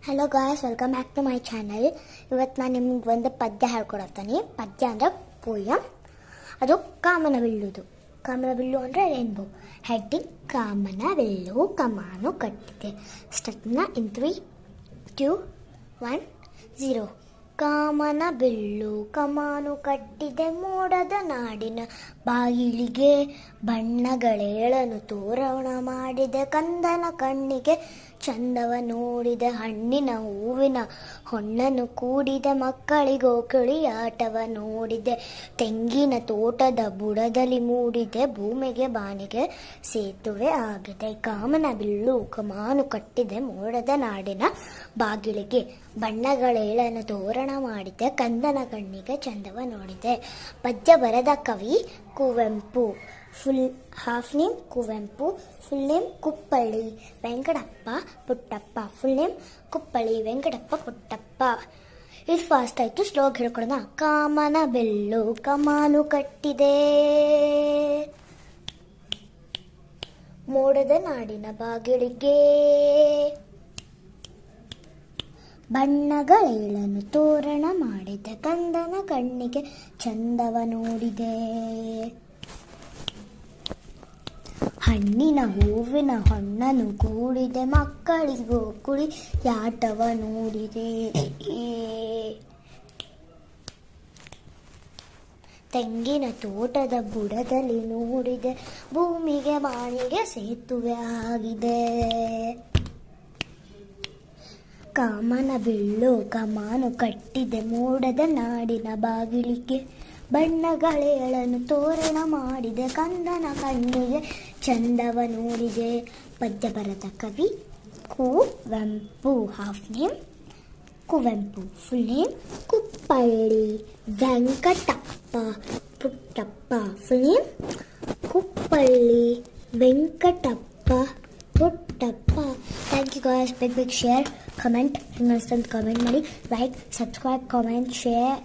Hello guys, welcome back to my channel. ಇವತ್ತು ನಾನು ನಿಮ್ಗೆ ಒಂದು ಪದ್ಯ ಹೇಳ್ಕೊಡತ್ತೀನಿ. ಪದ್ಯ ಅಂದರೆ ಪೋಯಮ್. ಅದು ಕಾಮನ ಬಿಲ್ಲುದು. ಕಾಮನ ಬಿಲ್ಲು ಅಂದರೆ ರೇನ್ಬೋ. ಹೆಡ್ಡಿಂಗ್: ಕಾಮನ ಬಿಲ್ಲು ಕಮಾನು ಕಟ್ಟಿದೆ. ಸ್ಟಾರ್ಟ್ನ ಇನ್ 3, 2, 1, 0. ಕಾಮನ ಬಿಲ್ಲು ಕಮಾನು ಕಟ್ಟಿದೆ ಮೋಡದ ನಾಡಿನ ಬಾಗಿಲಿಗೆ. ಬಣ್ಣಗಳೇಳನು ತೋರಣ ಮಾಡಿದೆ ಕಂದನ ಕಣ್ಣಿಗೆ. ಚಂದವ ನೋಡಿದೆ ಹಣ್ಣಿನ ಹೂವಿನ ಹೊಣ್ಣನ್ನು ಕೂಡಿದೆ. ಮಕ್ಕಳಿಗೋಕಳಿ ಆಟವ ನೋಡಿದೆ ತೆಂಗಿನ ತೋಟದ ಬುಡದಲ್ಲಿ ಮೂಡಿದೆ. ಭೂಮಿಗೆ ಬಾನಿಗೆ ಸೇತುವೆ ಆಗಿದೆ. ಕಾಮನ ಬಿಲ್ಲು ಕಮಾನು ಕಟ್ಟಿದೆ ಮೋಡದ ನಾಡಿನ ಬಾಗಿಲಿಗೆ. ಬಣ್ಣಗಳೇಳನು ತೋರಣ ಮಾಡಿದೆ ಕಂದನ ಕಣ್ಣಿಗೆ. ಚಂದವ ನೋಡಿದೆ. ಪದ್ಯ ಬರೆದ ಕವಿ Kuvempu. Half name Kuvempu, full name Kuppalli Venkatappa Puttappa. Full name Kuppalli Venkatappa Puttappa. ಇದು ಫಾಸ್ಟ್ ಆಯಿತು, ಸ್ಲೋಗಿ ಹೇಳ್ಕೊಡೋಣ. ಕಾಮನ ಬಿಲ್ಲು ಕಮಾನು ಕಟ್ಟಿದೆ ಮೋಡದ ನಾಡಿನ ಬಾಗಿಲಿಗೆ. ಬಣ್ಣಗಳೇಳನು ತೋರಣ ಮಾಡಿದೆ ಕಂದನ ಕಣ್ಣಿಗೆ. ಚಂದವ ನೋಡಿದೆ ಹಣ್ಣಿನ ಹೂವಿನ ಹೊಣ್ಣನ್ನು ಕೂಡಿದೆ. ಮಕ್ಕಳಿಗೂ ಕುಳಿ ಯಾಟವ ನೋಡಿದೆ. ತೆಂಗಿನ ತೋಟದ ಬುಡದಲ್ಲಿ ನೋಡಿದೆ. ಭೂಮಿಗೆ ಬಾನಿಗೆ ಸೇತುವೆ ಆಗಿದೆ. ಕಾಮನ ಬಿಲ್ಲು ಕಮಾನು ಕಟ್ಟಿದೆ ಮೋಡದ ನಾಡಿನ ಬಾಗಿಲಿಗೆ. ಬಣ್ಣಗಳೇಳನು ತೋರಣ ಮಾಡಿದೆ ಕಂದನ ಕಣ್ಣಿಗೆ. ಚಂದವ ನೋಡಿದೆ. ಪದ್ಯ ಬರೆದ ಕವಿ Kuvempu. Half name Kuvempu, full name Kuppalli Venkatappa Puttappa. Full name Kuppalli Venkatappa Puttappa. Thank you guys. Big share, comment, ಹಿಂಗನ್ಸ್ತಂತ ಕಮೆಂಟ್ ಮಾಡಿ. Like, subscribe, comment, share,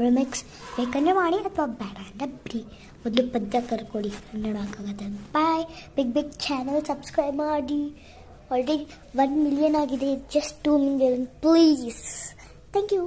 remix ಬೇಕಂದರೆ ಮಾಡಿ, ಅಥವಾ ಬೇಡ ಅಂದರೆ ಬಿಡಿ. ಮೊದಲು ಪದ್ಯ ಕರ್ಕೊಡಿ, ಕನ್ನಡ ಹಾಕಾಗತ್ತೆ. ಬಾಯ್. ಬಿಗ್ ಚಾನಲ್ ಸಬ್ಸ್ಕ್ರೈಬ್ ಮಾಡಿ. ಆಲ್ರೆಡಿ 1 ಮಿಲಿಯನ್ ಆಗಿದೆ. Just 2 million please. Thank you.